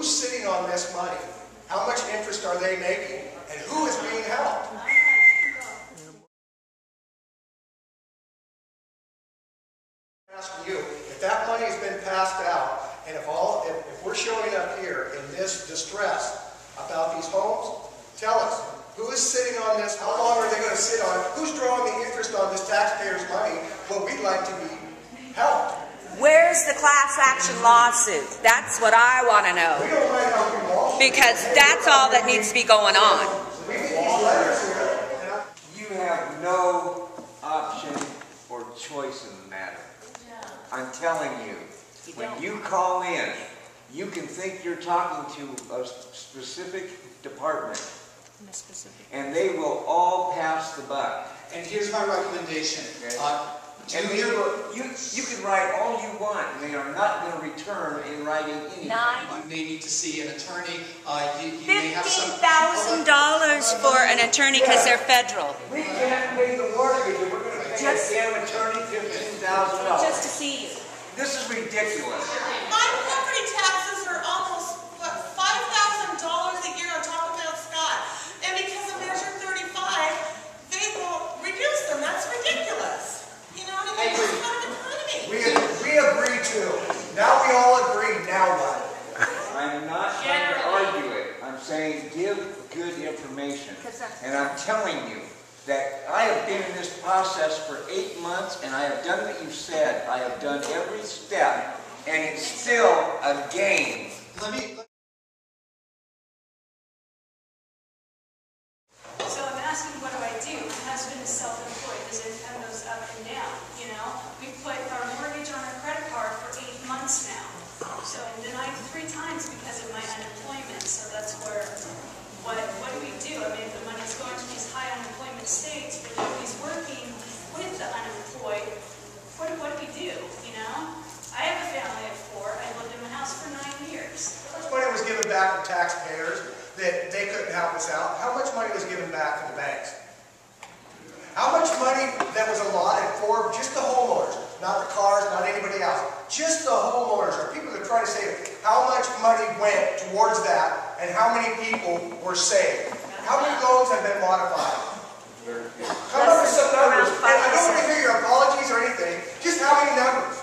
who's sitting on this money? How much interest are they making? And who is being helped? I'm asking you, if that money has been passed out, and if we're showing up here in this distress about these homes, tell us, who is sitting on this? How long are they going to sit on it? Who's drawing the interest on this taxpayers' money when we'd like to be helped? Where's the class action lawsuit? That's what I want to know. We don't mind how we walk. Because that's all that needs to be going on. We get these letters here. You have no option or choice in the matter. I'm telling you, when you call in, you can think you're talking to a specific department, and they will all pass the buck. And here's my recommendation. And you can write all you want, and they are not going to return in writing anything. You may need to see an attorney. You may have some $15,000 for an attorney because they're federal. We can't pay the mortgage, and we're going to pay a damn attorney $15,000. Just to see you. This is ridiculous. My property taxes are almost, what, $5,000 a year on top of Mount Scott. And because of Measure 35, they won't reduce them. That's ridiculous. You know what I mean? It's not an economy. We agree too. Now we all agree. Now what? I'm not trying to argue it. I'm saying give good information. And I'm telling you that I have been in this process for 8 months, and I have done what you said. I have done every step, and it's still a game. So I'm asking, what do I do? My husband is self-employed. His income goes up and down, you know? We put our mortgage on our credit card for 8 months now. So I'm denied 3 times because of my unemployment. So that's where, what do we do? I mean, the money's going to these high unemployment states, but nobody's working with the unemployed. What do we do, you know? I have a family of 4. I lived in my house for 9 years. How much money was given back to taxpayers that they couldn't help us out? How much money was given back to the banks? How much money that was allotted for just the homeowners, not the cars, not anybody else, just the homeowners, or people that are trying to save, how much money went towards that, and how many people were saved? How many loans have been modified? Come up with some numbers. And I don't want to hear your apologies or anything, just how many numbers?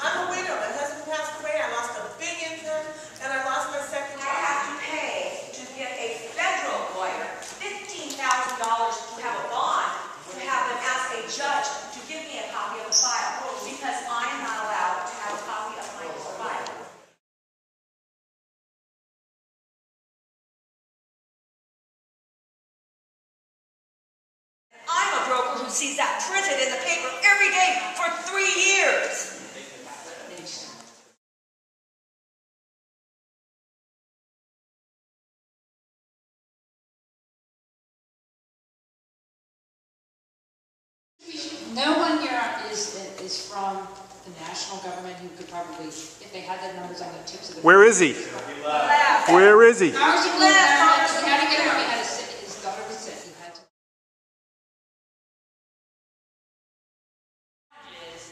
I'm a widow. My husband passed away. I lost a big income, and I lost my second job. I have to pay to get a federal lawyer $15,000 to have a bond, to have them ask a judge to give me a copy of the file, because I'm not allowed to have a copy of my file. I'm a broker who sees that printed in the paper every day for 3 years. No one here is from the national government who could probably, if they had the numbers on the tips of the... Where is he? Where is he? Congressman Blumenauer, he had to get home, he had to sit, his daughter was sick, he had to...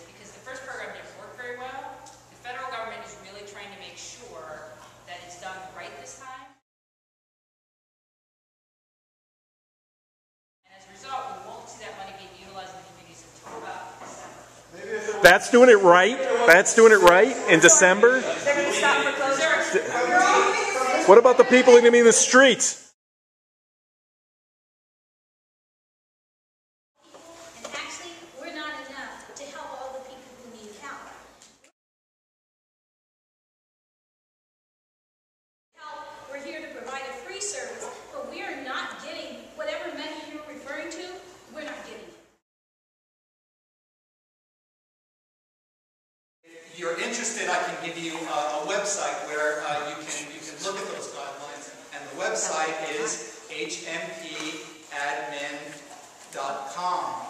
Because the first program didn't work very well, the federal government is really trying to make sure that it's done right this time. And as a result, we won't see that money being utilized in the communities until about December. That's doing it right? That's doing it right in December? They're going to stop foreclosure. What about the people that are going to be in the streets? And actually, we're not enough to help all the people who need help. We're here to provide a free service, but we are not getting whatever money you're referring to, we're not getting it. if you're interested, I can give you a website where you can look at those guidelines. And the website is hmpadmin.com.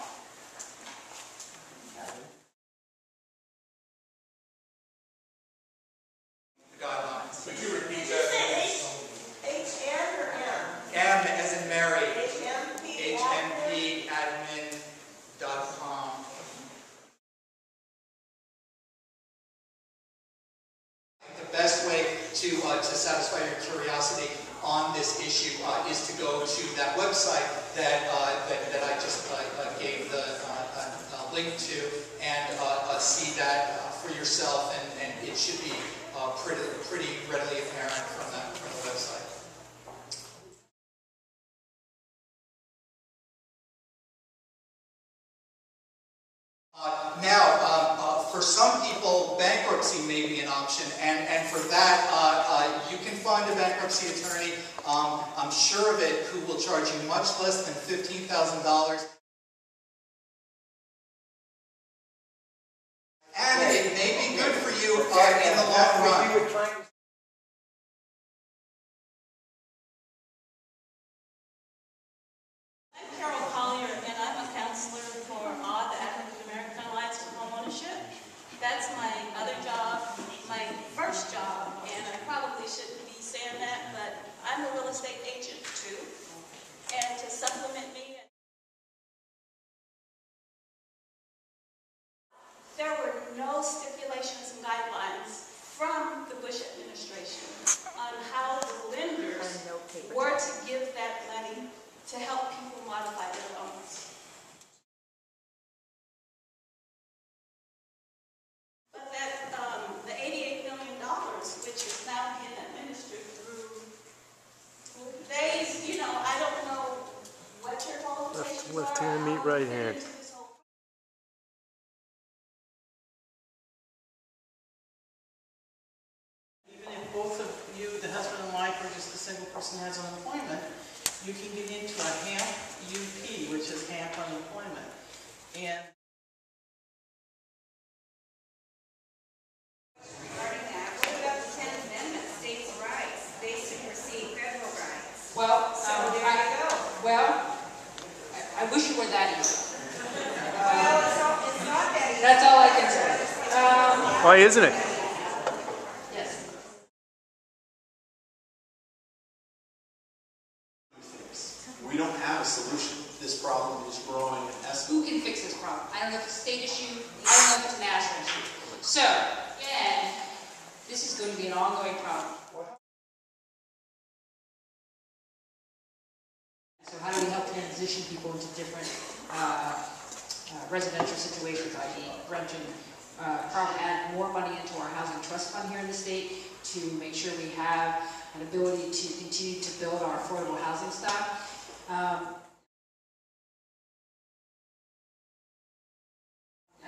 The guidelines. Would you repeat that? HN or M? M as in Mary. hmpadmin. hmpadmin.com. The best way to satisfy your curiosity on this issue is to go to that website that I just gave the link to and see that for yourself, and it should be pretty readily apparent from the website. Now, for some people, bankruptcy may be an option, and for that, you can find a bankruptcy attorney, I'm sure of it, who will charge you much less than $15,000. And it may be good for you in the long run. That's my other job, my first job, and I probably shouldn't be saying that, but I'm a real estate agent too. And to supplement me, there were no stipulations and guidelines from the Bush administration on how the lenders were to give that money to help people modify their loans. The $88 million, which is now being administered through they, I don't know what your qualifications Left are. hand, meet right hand. Even if both of you, the husband and wife, or just a single person has unemployment, you can get into a HAMP UP, which is HAMP unemployment. And Well, I wish it were that easy. That's all I can say. Why isn't it? Yes. We don't have a solution. This problem is growing and escalating. Who can fix this problem? I don't know if it's a state issue. I don't know if it's a national issue. So, again, this is going to be an ongoing problem. So how do we help transition people into different residential situations, i.e. rent and probably add more money into our housing trust fund here in the state to make sure we have an ability to continue to build our affordable housing stock. I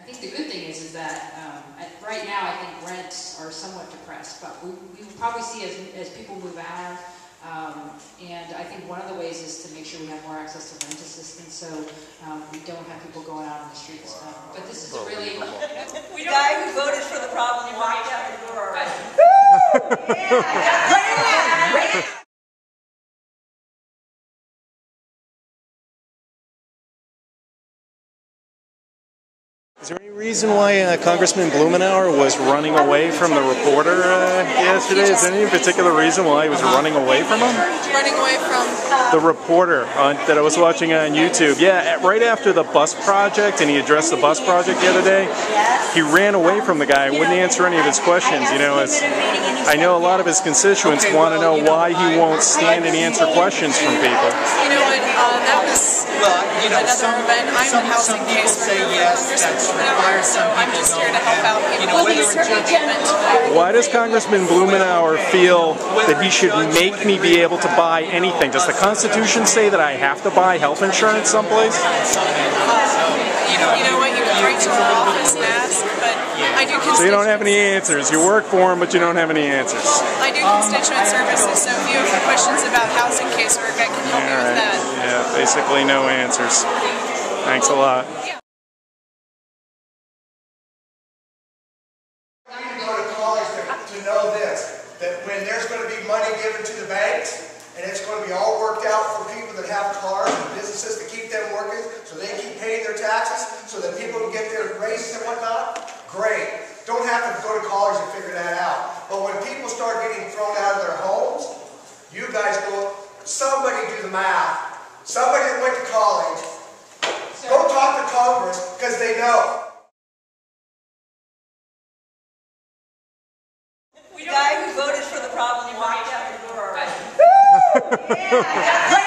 think the good thing is that right now I think rents are somewhat depressed, but we will probably see as people move out. And I think one of the ways is to make sure we have more access to rent assistance, so we don't have people going out on the streets. But this is a really... The guy who voted for the problem walked out the door already. Yeah. Is there any reason why Congressman Blumenauer was running away from the reporter yesterday? Is there any particular reason why he was running away from him? Running away from? The reporter that I was watching on YouTube. Yeah, right after the bus project, and he addressed the bus project the other day, he ran away from the guy and wouldn't answer any of his questions. I know a lot of his constituents want to know why he won't stand and answer questions from people. You know what, that was another event. I'm the housing case for Congressman Blumenauer, so I'm just here to help out people. Why does Congressman Blumenauer feel that he should make me be able to buy anything? Does the Constitution say that I have to buy health insurance someplace? You know what, you can write to our office and ask, but I do constituent. So you don't have any answers. You work for him, but you don't have any answers. I do constituent services, so if you have questions about housing casework, I can help you with that. Yeah, basically no answers. Thanks a lot. To know this, that when there's going to be money given to the banks, and it's going to be all worked out for people that have cars and businesses to keep them working, so they keep paying their taxes, so that people can get their raises and whatnot, great. Don't have to go to college to figure that out. But when people start getting thrown out of their homes, you guys go, somebody do the math. Somebody that went to college, go talk to Congress, because they know. The guy who voted for the problem walked Right